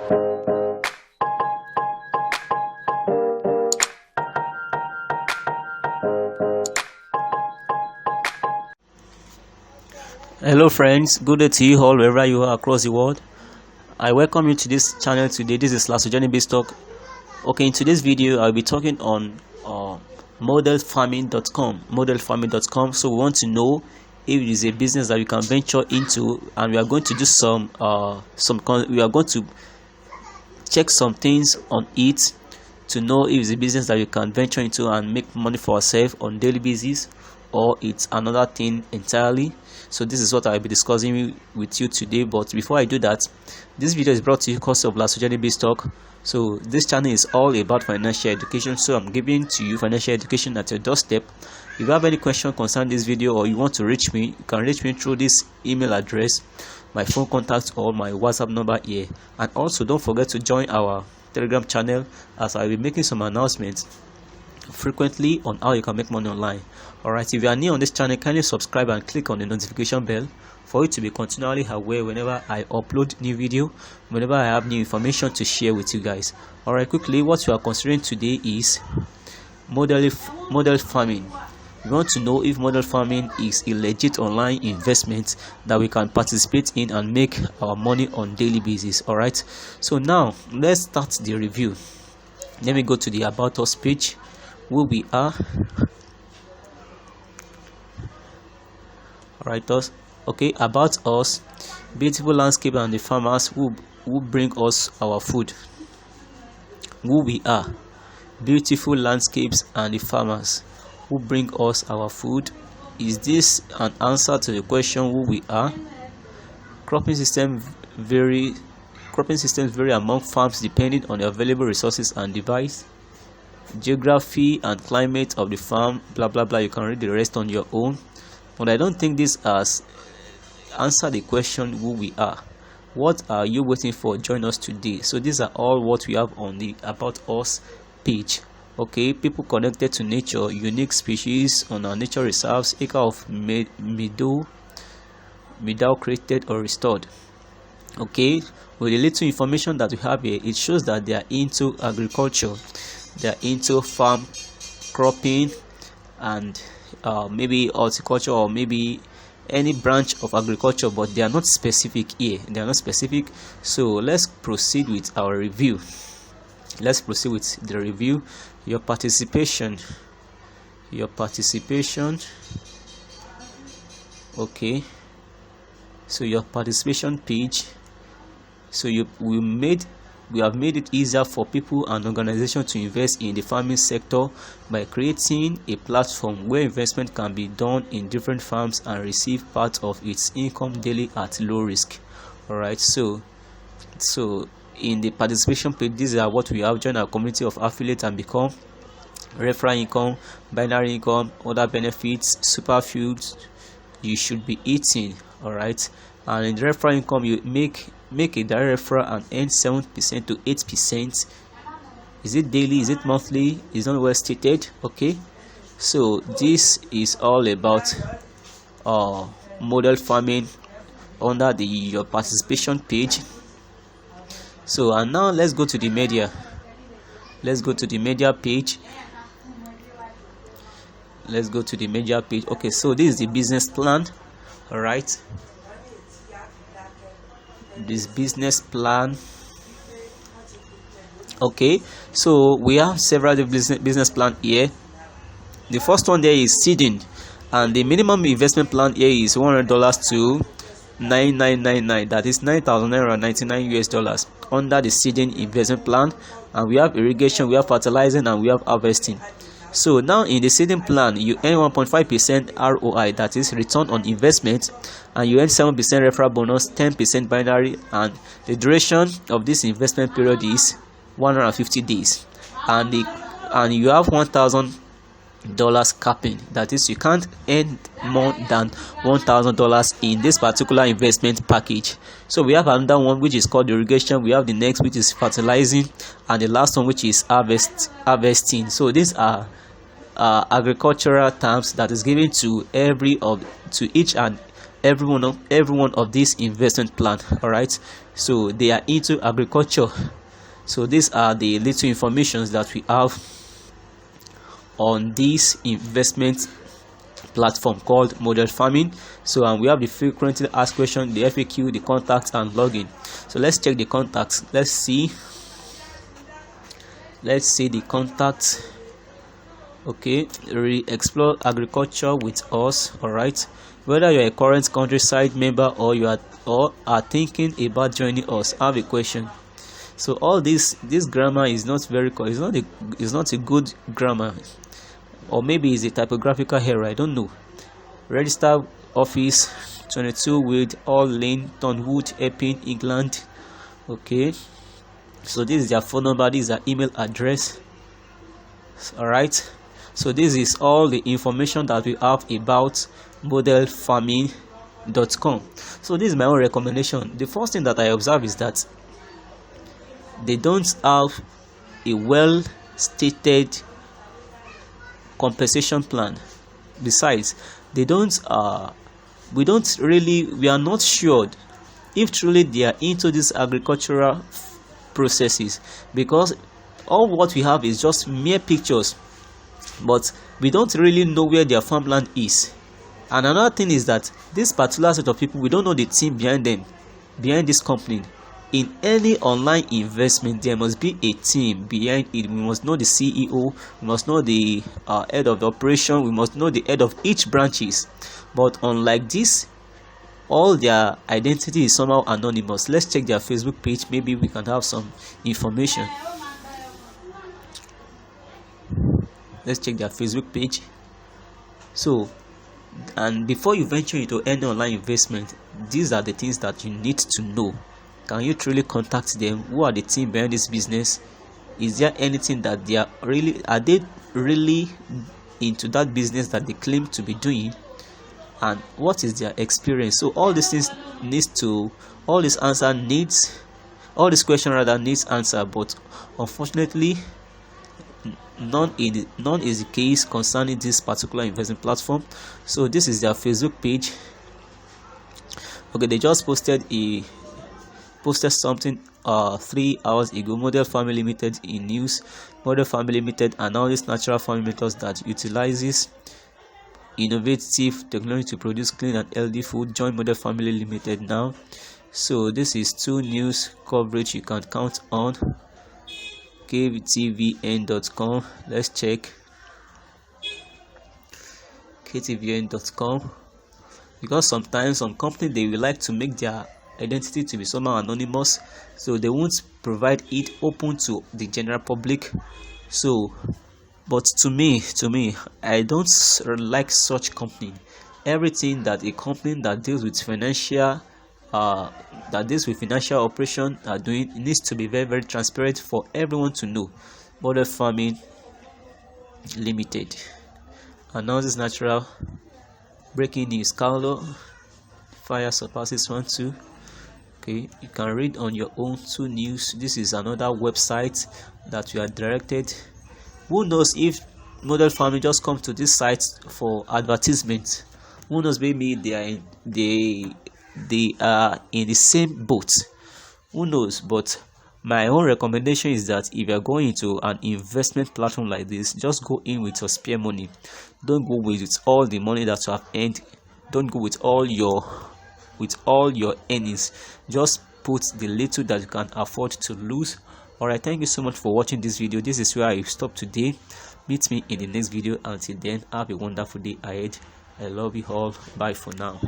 Hello friends, good day to you all wherever you are across the world. I welcome you to this channel today. This is Lasojani Biztalk. Okay, in today's video I'll be talking on modelfarming.com. So we want to know if it is a business that we can venture into, and we are going to do we are going to check some things on it to know if it's a business that we can venture into and make money for ourselves on daily basis, or it's another thing entirely. So this is what I'll be discussing with you today. But before I do that, this video is brought to you because of Lasojani Biztalk. So this channel is all about financial education, so I'm giving to you financial education at your doorstep. If you have any question concerning this video, or you want to reach me, you can reach me through this email address, my phone contact, or my WhatsApp number here. And also don't forget to join our Telegram channel, as I'll be making some announcements frequently on how you can make money online. Alright, if you are new on this channel, kindly subscribe and click on the notification bell for you to be continually aware whenever I upload new video, whenever I have new information to share with you guys. Alright, quickly, what you are considering today is model farming. We want to know if model farming is a legit online investment that we can participate in and make our money on daily basis. Alright, so now let's start the review. Let me go to the About Us page, who we are. Alright, okay, about us: beautiful landscape and the farmers who bring us our food. Who we are: beautiful landscapes and the farmers who bring us our food. Is this an answer to the question who we are? Cropping systems vary among farms depending on the available resources and device. Geography and climate of the farm, blah blah blah. You can read the rest on your own, but I don't think this has answered the question who we are. What are you waiting for? Join us today. So these are all what we have on the About Us page. Okay, people connected to nature, unique species on our nature reserves, acre of meadow created or restored. Okay, with the little information that we have here, it shows that they are into agriculture, they are into farm cropping, and maybe horticulture, or maybe any branch of agriculture, but they are not specific here. They are not specific. So let's proceed with our review. Let's proceed with the review. Your participation. Okay, so your participation page. So we have made it easier for people and organizations to invest in the farming sector by creating a platform where investment can be done in different farms and receive part of its income daily at low risk. Alright, so in the participation page, these are what we have: join our community of affiliates and become referral income, binary income, other benefits, superfoods you should be eating. Alright, and in the referral income, you make a direct referral and earn 7% to 8%. Is it daily? Is it monthly? It's not well stated. Okay, so this is all about model farming under your participation page. So, and now let's go to the media. Let's go to the media page. Okay, so this is the business plan. All right, this business plan. Okay, so we have several business plan here. The first one there is seeding, and the minimum investment plan here is $100 to $9,999. that is $9,999 under the seeding investment plan. And we have irrigation, we have fertilizing, and we have harvesting. So now in the seeding plan, you earn 1.5% ROI, that is return on investment, and you earn 7% referral bonus, 10% binary, and the duration of this investment period is 150 days, and you have $1,000 capping, that is you can't earn more than $1,000 in this particular investment package. So we have another one which is called irrigation, we have the next which is fertilizing, and the last one which is harvesting. So these are agricultural terms that is given to each and every one of these investment plan. All right, so they are into agriculture. So these are the little informations that we have on this investment platform called Model Farming. So we have the frequently asked question, the FAQ, the contacts, and login. So let's check the contacts. Let's see the contacts. Okay, explore agriculture with us. All right, whether you're a current countryside member or you are thinking about joining us, I have a question. So all this grammar is not very it's not a good grammar, or maybe it's a typographical error, I don't know. Register office 22 with All Lane, Tonwood, Epping, England. Okay, so this is their phone number, this is their email address. All right, so this is all the information that we have about modelfarming.com. so this is my own recommendation. The first thing that I observe is that they don't have a well stated compensation plan. Besides, we are not sure if truly they are into these agricultural processes, because all what we have is just mere pictures, but we don't really know where their farmland is. And another thing is that this particular set of people, we don't know the team behind this company. In any online investment, there must be a team behind it. We must know the CEO, we must know the head of the operation, we must know the head of each branches. But unlike this, all their identity is somehow anonymous. Let's check their Facebook page, maybe we can have some information. Let's check their Facebook page. So, and before you venture into any online investment, these are the things that you need to know. Can you truly contact them? Who are the team behind this business? Is there anything that they are they really into that business that they claim to be doing? And what is their experience? So all these things all this question rather needs answer, but unfortunately none is the case concerning this particular investment platform. So this is their Facebook page. Okay, they just posted something 3 hours ago. Model Farming Limited in news. Model Farming Limited and all these natural farming methods that utilizes innovative technology to produce clean and healthy food. Join Model Family Limited now. So this is 2 news coverage you can count on. KTVN.com. Let's check KTVN.com, because sometimes some company they will like to make their identity to be somehow anonymous, so they won't provide it open to the general public. So but to me I don't like such company. Everything that a company that deals with financial operation are doing, it needs to be very, very transparent for everyone to know. Model Farming Limited announces natural breaking news. Carlo fire surpasses 1-2. Okay, you can read on your own. 2 news. This is another website that you are directed. Who knows if Model Farming just come to this site for advertisement? Who knows, maybe they are in the same boat. Who knows? But my own recommendation is that if you are going into an investment platform like this, just go in with your spare money. Don't go with all the money that you have earned. Don't go with all your earnings. Just put the little that you can afford to lose. Alright, thank you so much for watching this video. This is where I stop today. Meet me in the next video. Until then, have a wonderful day ahead. I love you all. Bye for now.